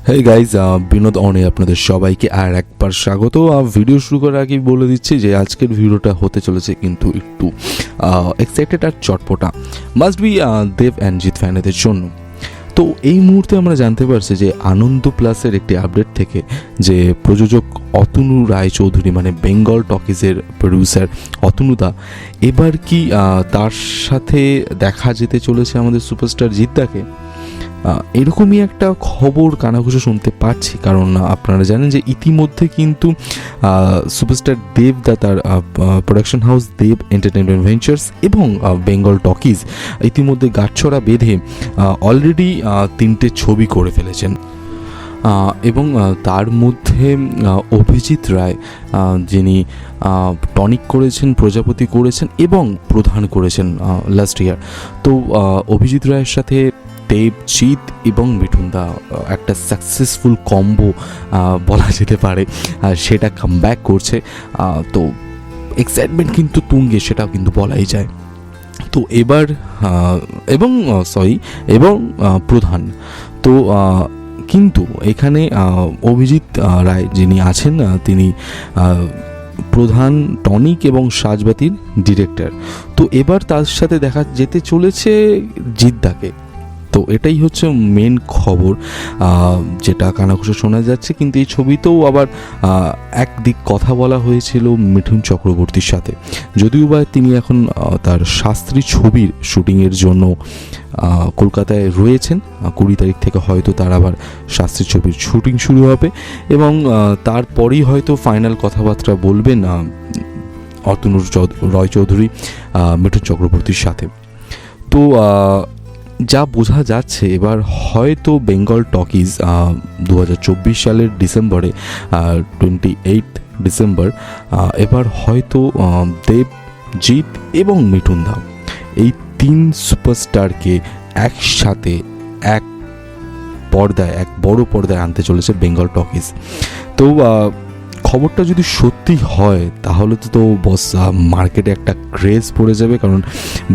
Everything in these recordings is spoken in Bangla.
হেই গাইজ, বিনোদ অনে আপনাদের সবাইকে আর একবার স্বাগত। ভিডিও শুরু করার আগে বলে দিচ্ছি যে আজকের ভিডিওটা হতে চলেছে কিন্তু একটু এক্সাইটেড আর চটপটা, must be Dev and Jeet ফ্যানেদের জন্য। তো এই মুহূর্তে আমরা জানতে পারছি যে আনন্দ প্লাসের একটি আপডেট থেকে যে প্রযোজক অতনু রায়চৌধুরী মানে বেঙ্গল টকিজের প্রডিউসার অতনুদা এবার কি তার সাথে দেখা যেতে চলেছে আমাদের সুপারস্টার জিৎদাকে। এরকমই একটা খবর কানাঘুষো শুনতে পাচ্ছি, কারণ আপনারা জানেন যে ইতিমধ্যে কিন্তু সুপারস্টার দেবদা তার প্রোডাকশন হাউস দেব এন্টারটেনমেন্ট ভেঞ্চার্স এবং বেঙ্গল টকিজ ইতিমধ্যে গাঁটছড়া বেঁধে অলরেডি 3টে ছবি করে ফেলেছেন। এবং তার মধ্যে অভিজিৎ রায়, যিনি টনিক করেছেন, প্রজাপতি করেছেন এবং প্রধান করেছেন লাস্ট ইয়ার। তো অভিজিৎ রায়ের সাথে দেব, জিৎ এবং মিঠুনদা একটা সাকসেসফুল কম্বো বলা যেতে পারে, সেটা কামব্যাক করছে। তো এক্সাইটমেন্ট কিন্তু তুঙ্গে, সেটা কিন্তু বলাই যায়। তো এবার এবং প্রধান তো কিন্তু এখানে অভিজিৎ রায় যিনি আছেন তিনি প্রধান, টনিক এবং সাজবাতির ডিরেক্টর। তো এবার তার সাথে দেখা যেতে চলেছে জিৎদাকে। তো এটাই হচ্ছে মেন খবর যেটা কানাঘুষো শোনা যাচ্ছে। কিন্তু এই ছবিতেও আবার একদিক কথা বলা হয়েছিল মিঠুন চক্রবর্তীর সাথে, যদিও বা তিনি এখন তার শাস্ত্রী ছবির শুটিংয়ের জন্য কলকাতায় রয়েছেন। 20 তারিখ থেকে হয়তো তার আবার শাস্ত্রী ছবির শুটিং শুরু হবে এবং তারপরেই হয়তো ফাইনাল কথাবার্তা বলবেন অতনু রায়চৌধুরী মিঠুন চক্রবর্তীর সাথে। তো যা বোঝা যাচ্ছে এবার হয়তো বেঙ্গল টকিজ 2024 সালের ডিসেম্বরে 28 ডিসেম্বর এবার হয়তো দেব, জিৎ এবং মিঠুনদা এই 3 সুপারস্টারকে একসাথে এক বড় পর্দায় আনতে চলেছে বেঙ্গল টকিজ। তো খবরটা যদি সত্যি হয় তাহলে তো বস মার্কেটে একটা ক্রেজ পড়ে যাবে, কারণ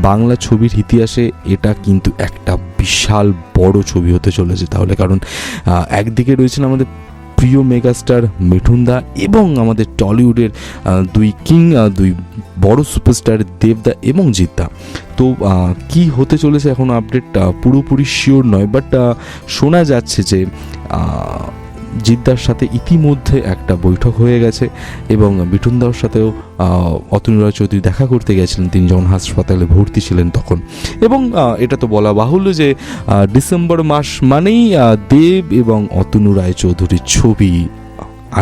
বাংলা ছবির ইতিহাসে এটা কিন্তু একটা বিশাল বড় ছবি হতে চলেছে তাহলে। কারণ একদিকে রয়েছেন আমাদের প্রিয় মেগাস্টার মিঠুনদা এবং আমাদের টলিউডের দুই বড় সুপারস্টার দেবদা এবং জিৎদা। তো কি হতে চলেছে এখন আপডেট পুরোপুরি শিওর নয়, বাট শোনা যাচ্ছে যে জিৎদার সাথে ইতিমধ্যে একটা বৈঠক হয়ে গেছে এবং মিঠুনদার সাথেও অতনু রায়চৌধুরী দেখা করতে গেছিলেন তিনি যখন হাসপাতালে ভর্তি ছিলেন তখন। এবং এটা তো বলা বাহুল্য যে ডিসেম্বর মাস মানেই দেব এবং অতনু রায়চৌধুরীর ছবি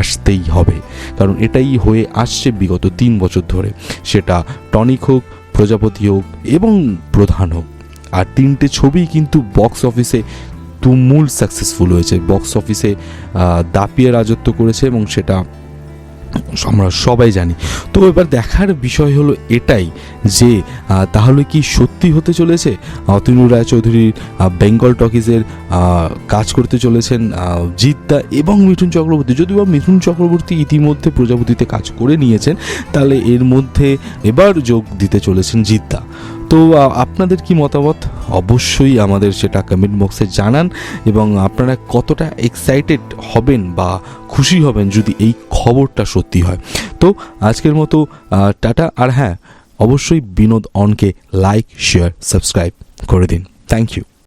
আসতেই হবে, কারণ এটাই হয়ে আসছে বিগত 3 বছর ধরে, সেটা টনিক হোক, প্রজাপতি হোক এবং প্রধান হোক। আর 3টে ছবি কিন্তু বক্স অফিসে তুমুল সাকসেসফুল হয়েছে, বক্স অফিসে দাপিয়ে রাজত্ব করেছে এবং সেটা আমরা সবাই জানি। তো এবার দেখার বিষয় হলো এটাই যে তাহলে কি সত্যি হতে চলেছে অতনু রায়চৌধুরীর বেঙ্গল টকিজের কাজ করতে চলেছেন জিৎদা এবং মিঠুন চক্রবর্তী। যদিও বা মিঠুন চক্রবর্তী ইতিমধ্যে প্রজাপতিতে কাজ করে নিয়েছেন, তাহলে এর মধ্যে এবার যোগ দিতে চলেছেন জিৎদা। তো আপনাদের কি মতামত অবশ্যই আমাদের সেটা কমেন্ট বক্সে জানান এবং আপনারা কতটা এক্সাইটেড হবেন বা খুশি হবেন যদি এই খবরটা সত্যি হয়। তো আজকের মতো টাটা। আর হ্যাঁ, অবশ্যই বিনোদ অনকে লাইক, শেয়ার, সাবস্ক্রাইব করে দিন। Thank you.